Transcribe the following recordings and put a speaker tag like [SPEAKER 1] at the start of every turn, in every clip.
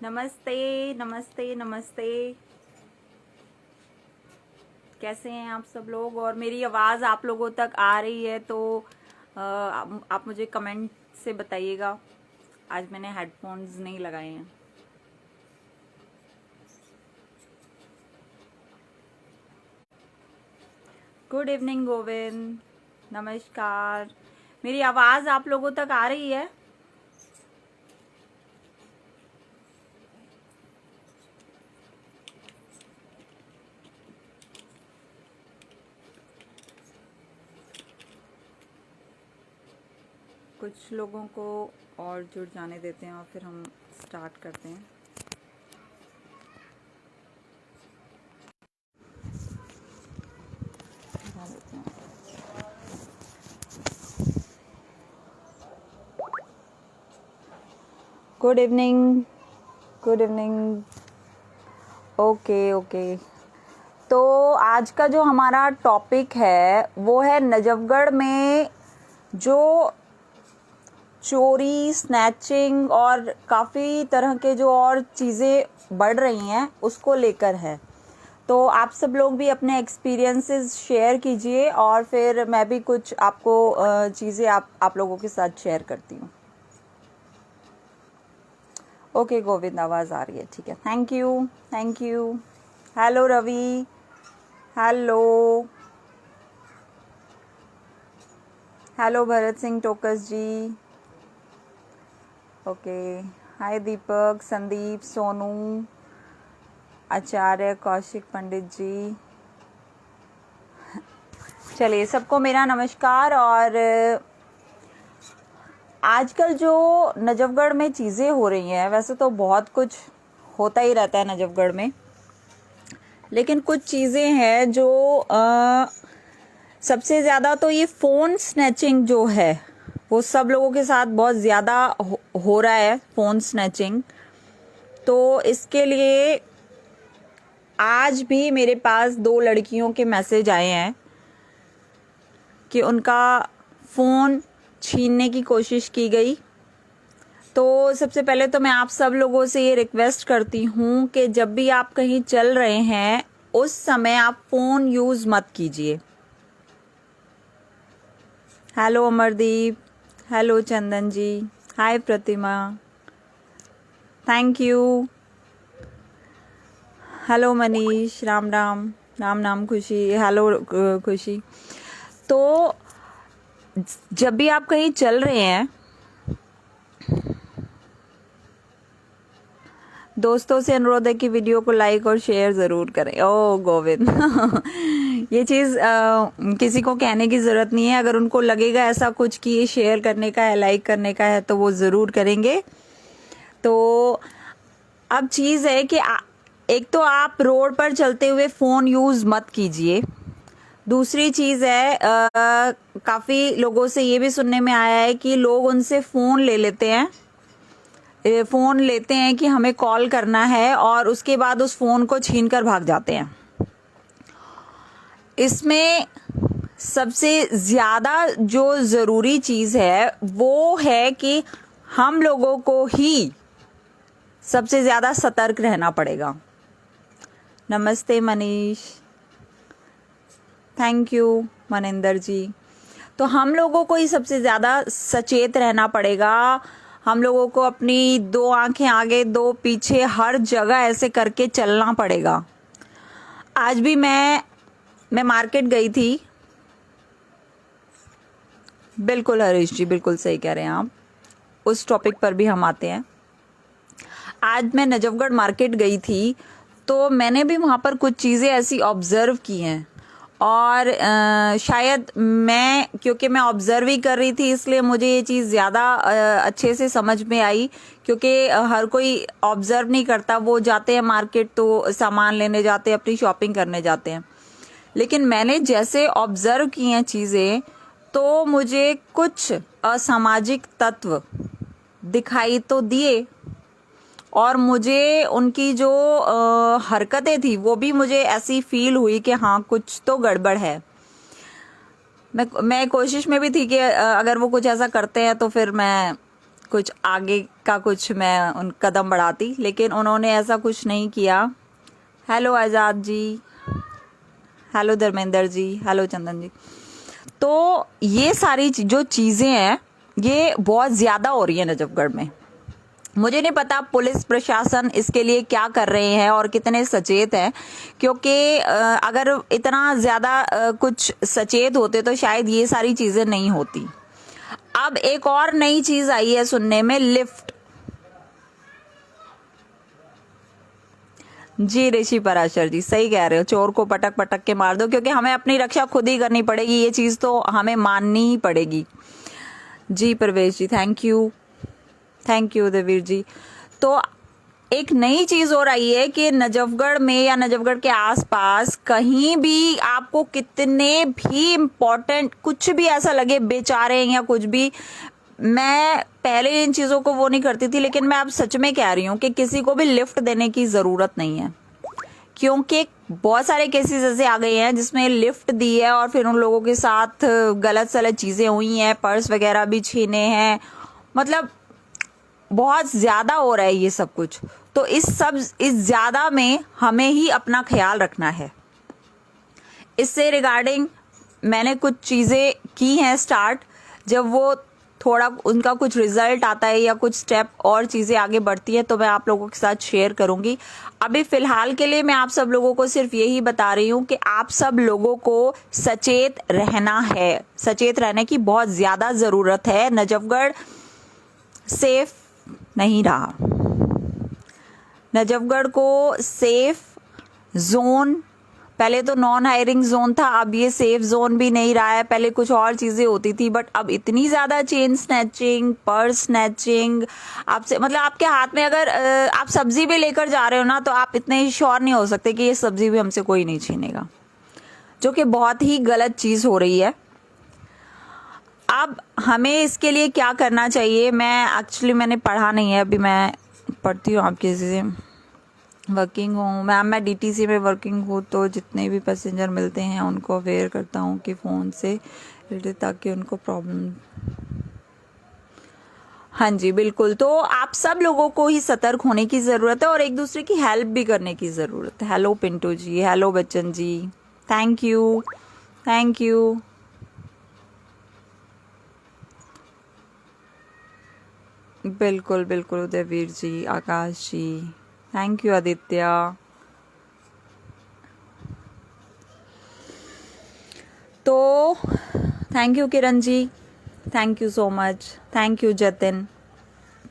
[SPEAKER 1] नमस्ते नमस्ते नमस्ते। कैसे हैं आप सब लोग? और मेरी आवाज़ आप लोगों तक आ रही है तो आप मुझे कमेंट से बताइएगा। आज मैंने हेडफोन्स नहीं लगाए हैं। गुड इवनिंग गोविंद, नमस्कार। मेरी आवाज़ आप लोगों तक आ रही है? कुछ लोगों को और जुड़ जाने देते हैं और फिर हम स्टार्ट करते हैं। Good evening, good evening. Okay okay. तो आज का जो हमारा टॉपिक है वो है नजफगढ़ में जो चोरी, स्नैचिंग और काफ़ी तरह के जो और चीज़ें बढ़ रही हैं उसको लेकर है। तो आप सब लोग भी अपने एक्सपीरियंसेस शेयर कीजिए और फिर मैं भी कुछ आपको चीज़ें आप लोगों के साथ शेयर करती हूँ। ओके गोविंद, आवाज़ आ रही है, ठीक है, thank you thank you. Hello Ravi, hello hello Bharat Singh Tokas ji. Okay, hi Deepak, Sandeep, Sonu, Acharya, Kaushik Pandit ji. चलिए, सबको मेरा नमस्कार। और आजकल जो नजफगढ़ में चीज़ें हो रही हैं, वैसे तो बहुत कुछ होता ही रहता है नजफगढ़ में, लेकिन कुछ चीज़ें हैं जो सबसे ज़्यादा तो ये फ़ोन स्नैचिंग जो है वो सब लोगों के साथ बहुत ज़्यादा हो रहा है, फ़ोन स्नैचिंग। तो इसके लिए आज भी मेरे पास 2 लड़कियों के मैसेज आए हैं कि उनका फ़ोन छीनने की कोशिश की गई। तो सबसे पहले तो मैं आप सब लोगों से ये रिक्वेस्ट करती हूँ कि जब भी आप कहीं चल रहे हैं उस समय आप फ़ोन यूज़ मत कीजिए। Hello Amardeep, hello Chandan ji, hi Pratima, thank you, hello Manish, Ram Ram, Ram नाम खुशी, हेलो खुशी। तो जब भी आप कहीं चल रहे हैं, दोस्तों से अनुरोध है कि वीडियो को लाइक और शेयर ज़रूर करें। ओ गोविंद ये चीज़ किसी को कहने की ज़रूरत नहीं है। अगर उनको लगेगा ऐसा कुछ कि ये शेयर करने का है, लाइक करने का है, तो वो ज़रूर करेंगे। तो अब चीज़ है कि एक तो आप रोड पर चलते हुए फ़ोन यूज़ मत कीजिए। दूसरी चीज़ है, काफ़ी लोगों से ये भी सुनने में आया है कि लोग उनसे फ़ोन ले लेते हैं, फ़ोन लेते हैं कि हमें कॉल करना है और उसके बाद उस फ़ोन को छीन कर भाग जाते हैं। इसमें सबसे ज़्यादा जो ज़रूरी चीज़ है वो है कि हम लोगों को ही सबसे ज़्यादा सतर्क रहना पड़ेगा। नमस्ते मनीष, थैंक यू मनिंदर जी। तो हम लोगों को ही सबसे ज़्यादा सचेत रहना पड़ेगा। हम लोगों को अपनी 2 आंखें आगे 2 पीछे हर जगह ऐसे करके चलना पड़ेगा। आज भी मैं मार्केट गई थी। बिल्कुल हरीश जी, बिल्कुल सही कह रहे हैं आप। उस टॉपिक पर भी हम आते हैं। आज मैं नजफगढ़ मार्केट गई थी तो मैंने भी वहाँ पर कुछ चीज़ें ऐसी ऑब्ज़र्व की हैं और शायद क्योंकि मैं ऑब्ज़र्व ही कर रही थी इसलिए मुझे ये चीज़ ज़्यादा अच्छे से समझ में आई। क्योंकि हर कोई ऑब्ज़र्व नहीं करता, वो जाते हैं मार्केट तो सामान लेने जाते हैं, अपनी शॉपिंग करने जाते हैं। लेकिन मैंने जैसे ऑब्ज़र्व की हैं चीज़ें तो मुझे कुछ असामाजिक तत्व दिखाई तो दिए और मुझे उनकी जो हरकतें थी वो भी मुझे ऐसी फील हुई कि हाँ कुछ तो गड़बड़ है। मैं कोशिश में भी थी कि अगर वो कुछ ऐसा करते हैं तो फिर मैं कुछ आगे का कुछ मैं उन कदम बढ़ाती, लेकिन उन्होंने ऐसा कुछ नहीं किया। Hello Azad ji, hello Dharmendra ji, hello Chandan जी। तो ये सारी जो चीज़ें हैं ये बहुत ज़्यादा हो रही है नजफगढ़ में। मुझे नहीं पता पुलिस प्रशासन इसके लिए क्या कर रहे हैं और कितने सचेत हैं, क्योंकि अगर इतना ज़्यादा कुछ सचेत होते तो शायद ये सारी चीज़ें नहीं होती। अब एक और नई चीज़ आई है सुनने में, लिफ्ट। जी ऋषि पराशर जी, सही कह रहे हो, चोर को पटक पटक के मार दो, क्योंकि हमें अपनी रक्षा खुद ही करनी पड़ेगी, ये चीज़ तो हमें माननी ही पड़ेगी। जी प्रवेश जी, थैंक यू देवीर जी। तो एक नई चीज हो रही है कि नजफगढ़ में या नजफगढ़ के आसपास कहीं भी आपको कितने भी इम्पोर्टेंट कुछ भी ऐसा लगे, बेचारे या कुछ भी, मैं पहले इन चीजों को वो नहीं करती थी, लेकिन मैं अब सच में कह रही हूँ कि किसी को भी लिफ्ट देने की जरूरत नहीं है, क्योंकि बहुत सारे केसेस ऐसे आ गए हैं जिसमें लिफ्ट दी है और फिर उन लोगों के साथ गलत सलत चीजें हुई हैं, पर्स वगैरह भी छीने हैं, मतलब बहुत ज्यादा हो रहा है ये सब कुछ। तो इस ज्यादा में हमें ही अपना ख्याल रखना है। इससे रिगार्डिंग मैंने कुछ चीजें की हैं स्टार्ट, जब वो थोड़ा उनका कुछ रिजल्ट आता है या कुछ स्टेप और चीजें आगे बढ़ती है तो मैं आप लोगों के साथ शेयर करूंगी। अभी फिलहाल के लिए मैं आप सब लोगों को सिर्फ यही बता रही हूँ कि आप सब लोगों को सचेत रहना है, सचेत रहने की बहुत ज्यादा जरूरत है। नजफगढ़ सेफ नहीं रहा, नजफगढ़ को सेफ जोन, पहले तो नॉन हायरिंग जोन था, अब ये सेफ जोन भी नहीं रहा है। पहले कुछ और चीजें होती थी, बट अब इतनी ज्यादा चेन स्नैचिंग, पर्स स्नैचिंग, आपसे मतलब आपके हाथ में अगर आप सब्जी भी लेकर जा रहे हो ना, तो आप इतने श्योर नहीं हो सकते कि ये सब्जी भी हमसे कोई नहीं छीनेगा, जो कि बहुत ही गलत चीज हो रही है। अब हमें इसके लिए क्या करना चाहिए, मैंने पढ़ा नहीं है, अभी मैं पढ़ती हूँ आपके से। वर्किंग हूँ मैम, मैं डीटीसी में वर्किंग हूँ, तो जितने भी पैसेंजर मिलते हैं उनको अवेयर करता हूँ कि फ़ोन से रिलेटेड, ताकि उनको प्रॉब्लम। हाँ जी बिल्कुल, तो आप सब लोगों को ही सतर्क होने की ज़रूरत है और एक दूसरे की हेल्प भी करने की ज़रूरत है। Hello Pintu ji, hello Bachchan ji, thank you. बिल्कुल बिल्कुल उदयवीर जी, आकाश जी, थैंक यू आदित्य। तो thank you Kiran ji, thank you so much, thank you Jatin.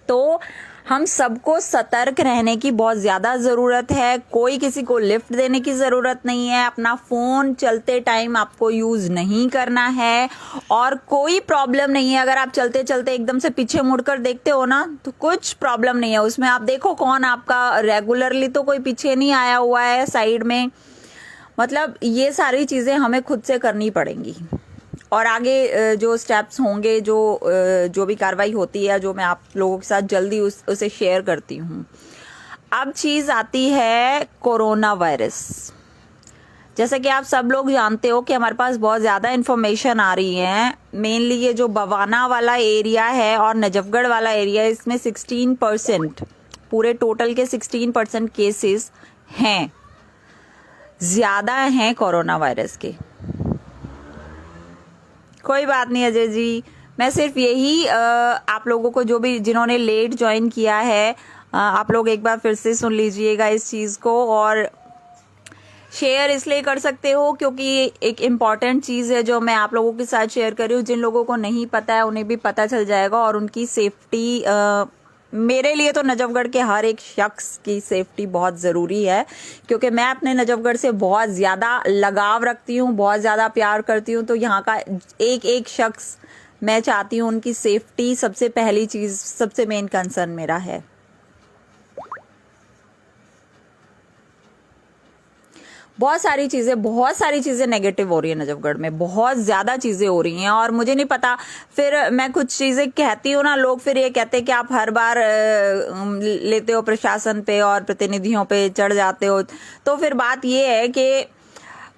[SPEAKER 1] तो हम सबको सतर्क रहने की बहुत ज़्यादा ज़रूरत है। कोई किसी को लिफ्ट देने की ज़रूरत नहीं है। अपना फ़ोन चलते टाइम आपको यूज़ नहीं करना है, और कोई प्रॉब्लम नहीं है अगर आप चलते चलते एकदम से पीछे मुड़कर देखते हो ना, तो कुछ प्रॉब्लम नहीं है उसमें। आप देखो कौन आपका रेगुलरली तो कोई पीछे नहीं आया हुआ है साइड में। मतलब ये सारी चीज़ें हमें खुद से करनी पड़ेंगी, और आगे जो स्टेप्स होंगे, जो भी कार्रवाई होती है, जो मैं आप लोगों के साथ जल्दी उसे शेयर करती हूँ। अब चीज़ आती है कोरोना वायरस। जैसे कि आप सब लोग जानते हो कि हमारे पास बहुत ज़्यादा इन्फॉर्मेशन आ रही है। मेनली ये जो बवाना वाला एरिया है और नजफगढ़ वाला एरिया है, इसमें 16%, पूरे टोटल के 16% केसेस हैं, ज़्यादा हैं कोरोना वायरस के। कोई बात नहीं अजय जी, मैं सिर्फ यही आप लोगों को, जो भी जिन्होंने लेट ज्वाइन किया है, आप लोग एक बार फिर से सुन लीजिएगा इस चीज़ को, और शेयर इसलिए कर सकते हो क्योंकि एक इम्पॉर्टेंट चीज़ है जो मैं आप लोगों के साथ शेयर कर रही हूँ। जिन लोगों को नहीं पता है उन्हें भी पता चल जाएगा, और उनकी सेफ्टी, मेरे लिए तो नजफगढ़ के हर एक शख्स की सेफ्टी बहुत ज़रूरी है, क्योंकि मैं अपने नजफगढ़ से बहुत ज़्यादा लगाव रखती हूँ, बहुत ज़्यादा प्यार करती हूँ। तो यहाँ का एक एक शख्स, मैं चाहती हूँ उनकी सेफ्टी सबसे पहली चीज़, सबसे मेन कंसर्न मेरा है। बहुत सारी चीज़ें नेगेटिव हो रही है नजफगढ़ में, बहुत ज़्यादा चीज़ें हो रही हैं, और मुझे नहीं पता, फिर मैं कुछ चीज़ें कहती हूँ ना, लोग फिर ये कहते हैं कि आप हर बार लेते हो प्रशासन पे और प्रतिनिधियों पे चढ़ जाते हो। तो फिर बात ये है कि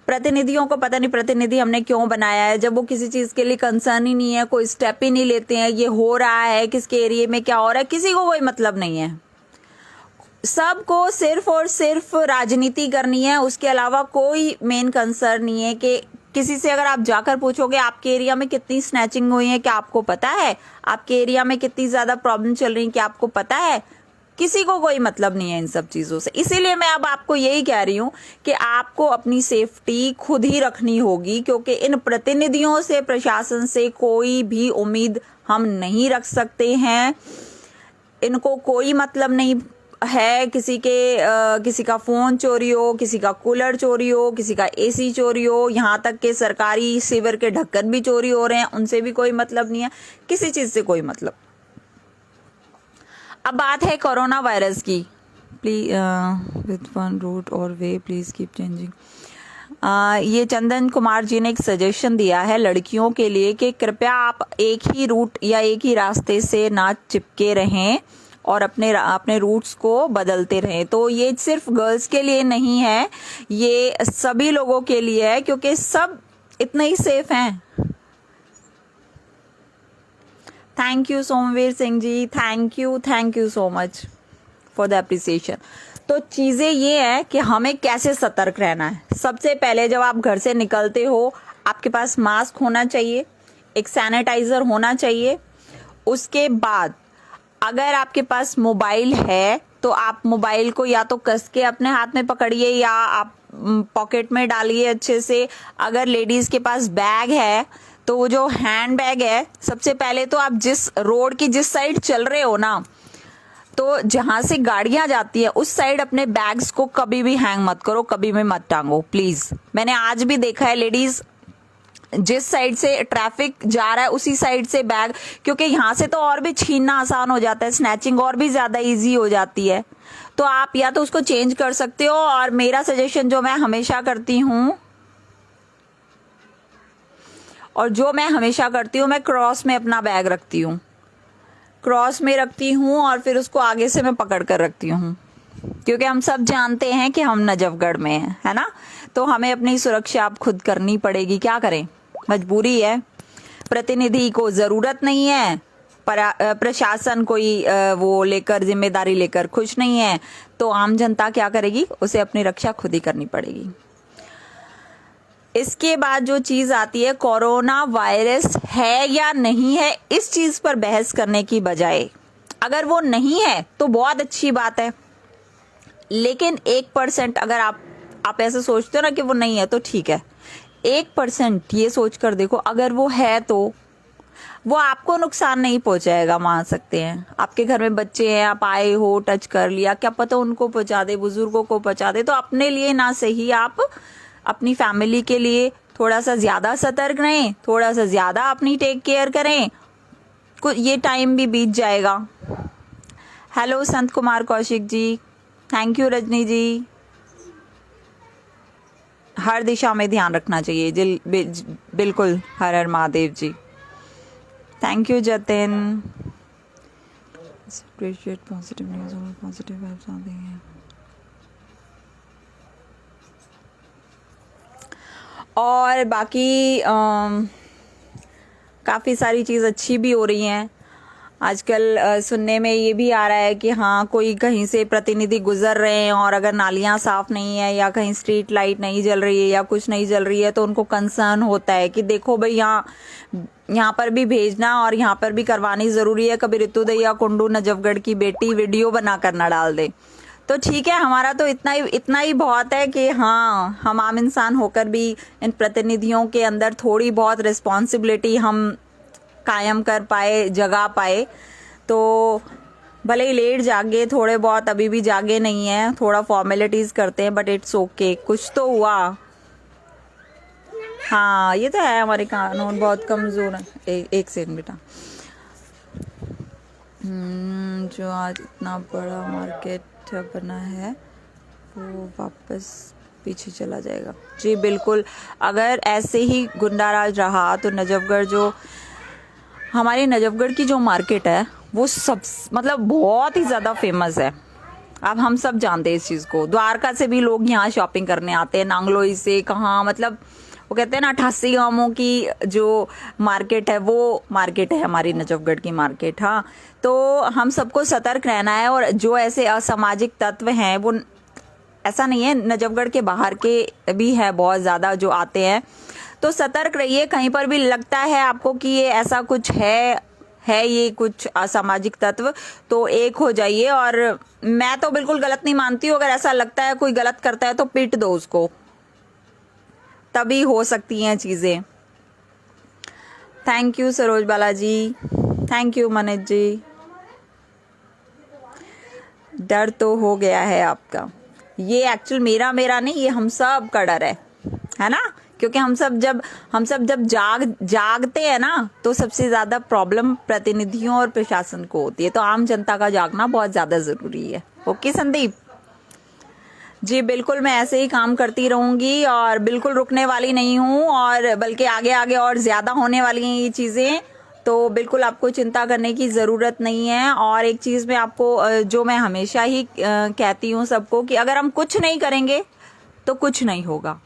[SPEAKER 1] प्रतिनिधियों को पता नहीं प्रतिनिधि हमने क्यों बनाया है, जब वो किसी चीज के लिए कंसर्न ही नहीं है, कोई स्टेप ही नहीं लेते हैं, ये हो रहा है किसके एरिया में क्या हो रहा है, किसी को कोई मतलब नहीं है। सबको सिर्फ और सिर्फ राजनीति करनी है, उसके अलावा कोई मेन कंसर्न नहीं है। कि किसी से अगर आप जाकर पूछोगे आपके एरिया में कितनी स्नैचिंग हुई है, क्या आपको पता है? आपके एरिया में कितनी ज्यादा प्रॉब्लम चल रही है, क्या आपको पता है? किसी को कोई मतलब नहीं है इन सब चीजों से। इसीलिए मैं अब आपको यही कह रही हूँ कि आपको अपनी सेफ्टी खुद ही रखनी होगी, क्योंकि इन प्रतिनिधियों से, प्रशासन से कोई भी उम्मीद हम नहीं रख सकते हैं। इनको कोई मतलब नहीं है किसी का फोन चोरी हो, किसी का कूलर चोरी हो, किसी का एसी चोरी हो, यहाँ तक के सरकारी सीवर के ढक्कन भी चोरी हो रहे हैं, उनसे भी कोई मतलब नहीं है, किसी चीज से कोई मतलब। अब बात है कोरोना वायरस की। प्लीज विद वन रूट और वे प्लीज कीप चेंजिंग। ये चंदन कुमार जी ने एक सजेशन दिया है लड़कियों के लिए कि कृपया आप एक ही रूट या एक ही रास्ते से ना चिपके रहें और अपने रूट्स को बदलते रहें। तो ये सिर्फ गर्ल्स के लिए नहीं है, ये सभी लोगों के लिए है, क्योंकि सब इतने ही सेफ हैं। Thank you Somvir Singh ji, thank you so much for the appreciation. तो चीज़ें ये है कि हमें कैसे सतर्क रहना है। सबसे पहले जब आप घर से निकलते हो, आपके पास मास्क होना चाहिए, एक सैनिटाइजर होना चाहिए। उसके बाद अगर आपके पास मोबाइल है तो आप मोबाइल को या तो कस के अपने हाथ में पकड़िए या आप पॉकेट में डालिए अच्छे से। अगर लेडीज के पास बैग है तो वो जो हैंड बैग है, सबसे पहले तो आप जिस रोड की जिस साइड चल रहे हो ना, तो जहां से गाड़ियां जाती है उस साइड अपने बैग्स को कभी भी हैंग मत करो, कभी भी मत टांगो प्लीज। मैंने आज भी देखा है लेडीज जिस साइड से ट्रैफिक जा रहा है उसी साइड से बैग, क्योंकि यहाँ से तो और भी छीनना आसान हो जाता है, स्नैचिंग और भी ज्यादा इजी हो जाती है। तो आप या तो उसको चेंज कर सकते हो, और मेरा सजेशन जो मैं हमेशा करती हूँ मैं क्रॉस में अपना बैग रखती हूँ, क्रॉस में रखती हूँ और फिर उसको आगे से मैं पकड़ कर रखती हूँ, क्योंकि हम सब जानते हैं कि हम नजफगढ़ में हैं, है ना। तो हमें अपनी सुरक्षा अब खुद करनी पड़ेगी, क्या करें, मजबूरी है। प्रतिनिधि को जरूरत नहीं है, प्रशासन कोई वो लेकर जिम्मेदारी लेकर खुश नहीं है, तो आम जनता क्या करेगी, उसे अपनी रक्षा खुद ही करनी पड़ेगी। इसके बाद जो चीज आती है, कोरोना वायरस है या नहीं है, इस चीज पर बहस करने की बजाय अगर वो नहीं है तो बहुत अच्छी बात है, लेकिन 1% अगर आप ऐसे सोचते हो ना कि वो नहीं है तो ठीक है, 1% ये सोच कर देखो, अगर वो है तो वो आपको नुकसान नहीं पहुंचाएगा, मान सकते हैं। आपके घर में बच्चे हैं, आप आए हो, टच कर लिया, क्या पता उनको पहुंचा दे, बुजुर्गों को पहुंचा दे। तो अपने लिए ना सही, आप अपनी फैमिली के लिए थोड़ा सा ज्यादा सतर्क रहें, थोड़ा सा ज्यादा अपनी टेक केयर करें, ये टाइम भी बीत जाएगा। Hello Sant Kumar Kaushik ji, thank you Rajni ji. हर दिशा में ध्यान रखना चाहिए, बिल्कुल। हर हर Mahadev ji, thank you Jatin. Positive news और पॉजिटिव वाइब्स आते हैं। और बाकी काफ़ी सारी चीज़ अच्छी भी हो रही हैं आजकल। सुनने में ये भी आ रहा है कि हाँ, कोई कहीं से प्रतिनिधि गुजर रहे हैं और अगर नालियाँ साफ नहीं है या कहीं स्ट्रीट लाइट नहीं जल रही है या कुछ नहीं जल रही है, तो उनको कंसर्न होता है कि देखो भाई यहाँ पर भी भेजना और यहाँ पर भी करवानी ज़रूरी है। कभी ऋतु दैया कुंडू नजफगढ़ की बेटी वीडियो बना कर ना डाल दे, तो ठीक है, हमारा तो इतना ही बहुत है कि हाँ, हम आम इंसान होकर भी इन प्रतिनिधियों के अंदर थोड़ी बहुत रिस्पॉन्सिबिलिटी हम कायम कर पाए, जगा पाए। तो भले ही लेट जागे थोड़े बहुत, अभी भी जागे नहीं है, थोड़ा फॉर्मेलिटीज करते हैं, बट इट्स ओके, कुछ तो हुआ। हाँ, ये तो है, हमारे कानून बहुत कमजोर है। एक सेकंड बेटा। जो आज इतना बड़ा मार्केट बना है वो वापस पीछे चला जाएगा। जी बिल्कुल, अगर ऐसे ही गुंडाराज रहा तो नजफगढ़, जो हमारी नजफगढ़ की जो मार्केट है वो सब मतलब बहुत ही ज़्यादा फेमस है। अब हम सब जानते हैं इस चीज़ को। द्वारका से भी लोग यहाँ शॉपिंग करने आते हैं, नांगलोई से, कहाँ, मतलब वो कहते हैं ना 88 गांवों की जो मार्केट है वो मार्केट है हमारी नजफगढ़ की मार्केट। हाँ, तो हम सबको सतर्क रहना है। और जो ऐसे असामाजिक तत्व हैं, वो ऐसा नहीं है, नजफगढ़ के बाहर के भी है बहुत ज़्यादा जो आते हैं, तो सतर्क रहिए। कहीं पर भी लगता है आपको कि ये ऐसा कुछ है ये कुछ असामाजिक तत्व, तो एक हो जाइए। और मैं तो बिल्कुल गलत नहीं मानती हूँ, अगर ऐसा लगता है कोई गलत करता है तो पीट दो उसको, तभी हो सकती हैं चीज़ें। Thank you Saroj Balaji, thank you Manish ji. डर तो हो गया है आपका, ये एक्चुअल मेरा नहीं, ये हम सब का डर है ना, क्योंकि हम सब जब जागते हैं ना, तो सबसे ज्यादा प्रॉब्लम प्रतिनिधियों और प्रशासन को होती है, तो आम जनता का जागना बहुत ज्यादा जरूरी है। ओके संदीप जी, बिल्कुल मैं ऐसे ही काम करती रहूंगी और बिल्कुल रुकने वाली नहीं हूँ, और बल्कि आगे आगे और ज्यादा होने वाली हैं ये चीजें, तो बिल्कुल आपको चिंता करने की ज़रूरत नहीं है। और एक चीज़ मैं आपको जो मैं हमेशा ही कहती हूँ सबको, कि अगर हम कुछ नहीं करेंगे तो कुछ नहीं होगा,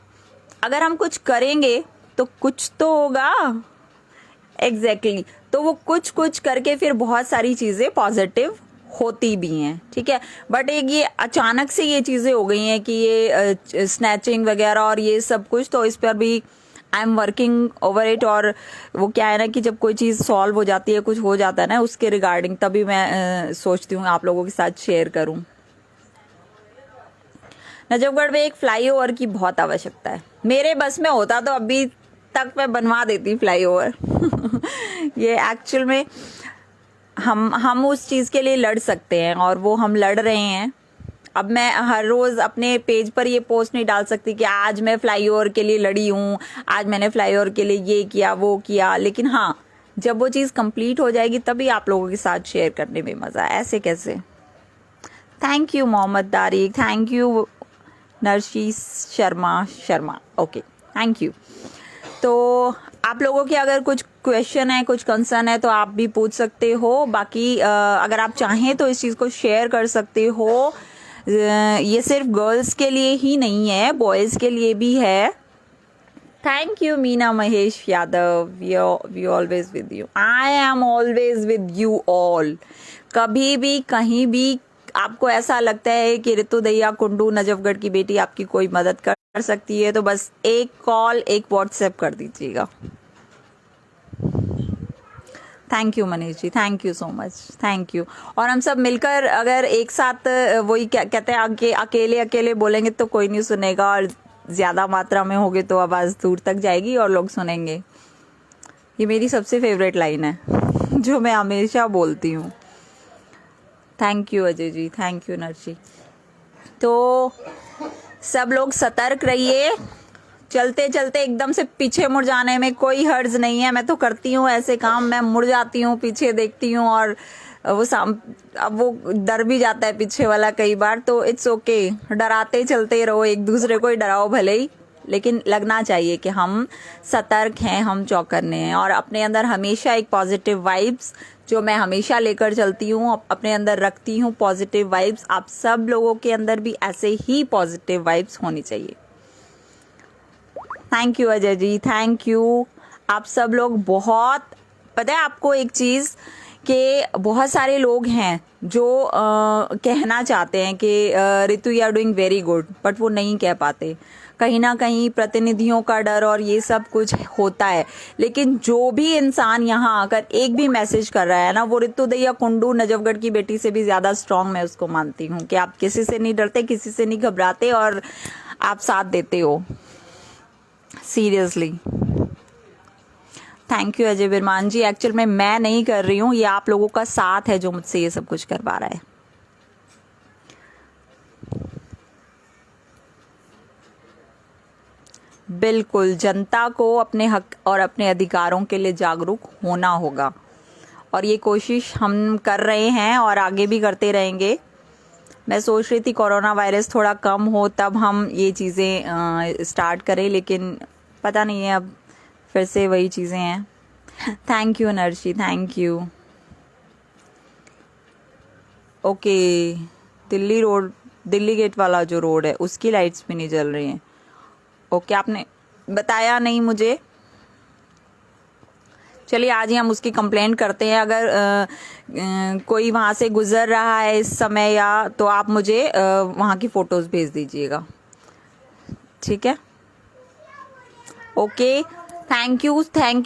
[SPEAKER 1] अगर हम कुछ करेंगे तो कुछ तो होगा। एग्जैक्टली तो वो कुछ करके फिर बहुत सारी चीज़ें पॉजिटिव होती भी हैं, ठीक है। बट एक ये अचानक से ये चीज़ें हो गई हैं कि ये स्नैचिंग वगैरह और ये सब कुछ, तो इस पर भी I am working over it. और वो क्या है ना कि जब कोई चीज़ सॉल्व हो जाती है, कुछ हो जाता है ना उसके रिगार्डिंग, तभी मैं सोचती हूँ आप लोगों के साथ शेयर करूँ। नजफगढ़ में एक फ्लाईओवर की बहुत आवश्यकता है, मेरे बस में होता तो अभी तक मैं बनवा देती फ्लाईओवर। ये एक्चुअल में हम उस चीज़ के लिए लड़ सकते हैं, और वो हम लड़ रहे हैं। अब मैं हर रोज अपने पेज पर ये पोस्ट नहीं डाल सकती कि आज मैं फ्लाईओवर के लिए लड़ी हूँ, आज मैंने फ्लाईओवर के लिए ये किया वो किया, लेकिन हाँ, जब वो चीज़ कंप्लीट हो जाएगी तभी आप लोगों के साथ शेयर करने में मज़ा, ऐसे कैसे। Thank you Mohammad Tariq, thank you Narshis Sharma, okay, thank you. तो आप लोगों के अगर कुछ क्वेश्चन है, कुछ कंसर्न है, तो आप भी पूछ सकते हो। बाकी अगर आप चाहें तो इस चीज़ को शेयर कर सकते हो। ये सिर्फ गर्ल्स के लिए ही नहीं है, बॉयज़ के लिए भी है। Thank you Meena Mahesh Yadav, we always with you, I am always with you all. कभी भी कहीं भी आपको ऐसा लगता है कि रितु दहिया कुंडू नजफगढ़ की बेटी आपकी कोई मदद कर सकती है, तो बस एक कॉल, एक व्हाट्सएप कर दीजिएगा। Thank you Manish ji, thank you so much, thank you. और हम सब मिलकर अगर एक साथ वही क्या कहते हैं कि अकेले बोलेंगे तो कोई नहीं सुनेगा, और ज़्यादा मात्रा में होगे तो आवाज़ दूर तक जाएगी और लोग सुनेंगे। ये मेरी सबसे फेवरेट लाइन है जो मैं हमेशा बोलती हूँ। Thank you Ajay ji, thank you Narsi. तो सब लोग सतर्क रहिए, चलते चलते एकदम से पीछे मुड़ जाने में कोई हर्ज नहीं है। मैं तो करती हूँ ऐसे काम, मैं मुड़ जाती हूँ, पीछे देखती हूँ, और अब वो डर भी जाता है पीछे वाला कई बार, तो इट्स ओके। डराते चलते रहो, एक दूसरे को ही डराओ भले ही, लेकिन लगना चाहिए कि हम सतर्क हैं, हम चौकन्ने हैं, और अपने अंदर हमेशा एक पॉजिटिव वाइब्स जो मैं हमेशा लेकर चलती हूँ, अपने अंदर रखती हूँ पॉजिटिव वाइब्स। आप सब लोगों के अंदर भी ऐसे ही पॉजिटिव वाइब्स होनी चाहिए। Thank you Ajay ji, thank you. आप सब लोग बहुत, पता है आपको एक चीज़, कि बहुत सारे लोग हैं जो कहना चाहते हैं कि Ritu you are doing very good, but वो नहीं कह पाते। कहीं ना कहीं प्रतिनिधियों का डर और ये सब कुछ होता है। लेकिन जो भी इंसान यहाँ आकर एक भी मैसेज कर रहा है ना, वो रितु दहिया कुंडू नजफगढ़ की बेटी से भी ज़्यादा स्ट्रांग मैं उसको मानती हूँ, कि आप किसी से नहीं डरते, किसी से नहीं घबराते, और आप साथ देते हो। Seriously thank you Ajay Birman ji. Actual में मैं नहीं कर रही हूँ, ये आप लोगों का साथ है जो मुझसे ये सब कुछ करवा रहा है। बिल्कुल, जनता को अपने हक और अपने अधिकारों के लिए जागरूक होना होगा, और ये कोशिश हम कर रहे हैं और आगे भी करते रहेंगे। मैं सोच रही थी कोरोना वायरस थोड़ा कम हो तब हम ये चीज़ें स्टार्ट करें, लेकिन पता नहीं है, अब फिर से वही चीज़ें हैं। Thank you Narshi, thank you. Okay, Delhi gate वाला जो रोड है उसकी लाइट्स भी नहीं जल रही हैं। ओके, आपने बताया नहीं मुझे। चलिए आज ही हम उसकी कंप्लेंट करते हैं। अगर कोई वहाँ से गुजर रहा है इस समय या तो आप मुझे वहाँ की फ़ोटोज़ भेज दीजिएगा, ठीक है। Okay, thank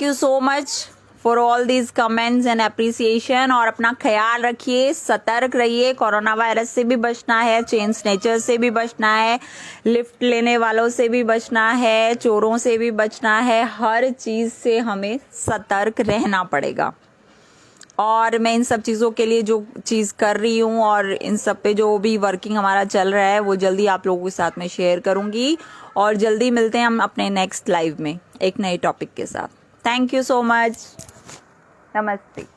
[SPEAKER 1] you so much for all these comments and appreciation. और अपना ख्याल रखिए, सतर्क रहिए। कोरोना वायरस से भी बचना है, चेन स्नेचर से भी बचना है, लिफ्ट लेने वालों से भी बचना है, चोरों से भी बचना है। हर चीज़ से हमें सतर्क रहना पड़ेगा। और मैं इन सब चीज़ों के लिए जो चीज़ कर रही हूँ और इन सब पे जो भी वर्किंग हमारा चल रहा है वो जल्दी आप लोगों के साथ में शेयर करूँगी। और जल्दी मिलते हैं हम अपने नेक्स्ट लाइव में एक नए टॉपिक के साथ। Thank you so much. नमस्ते।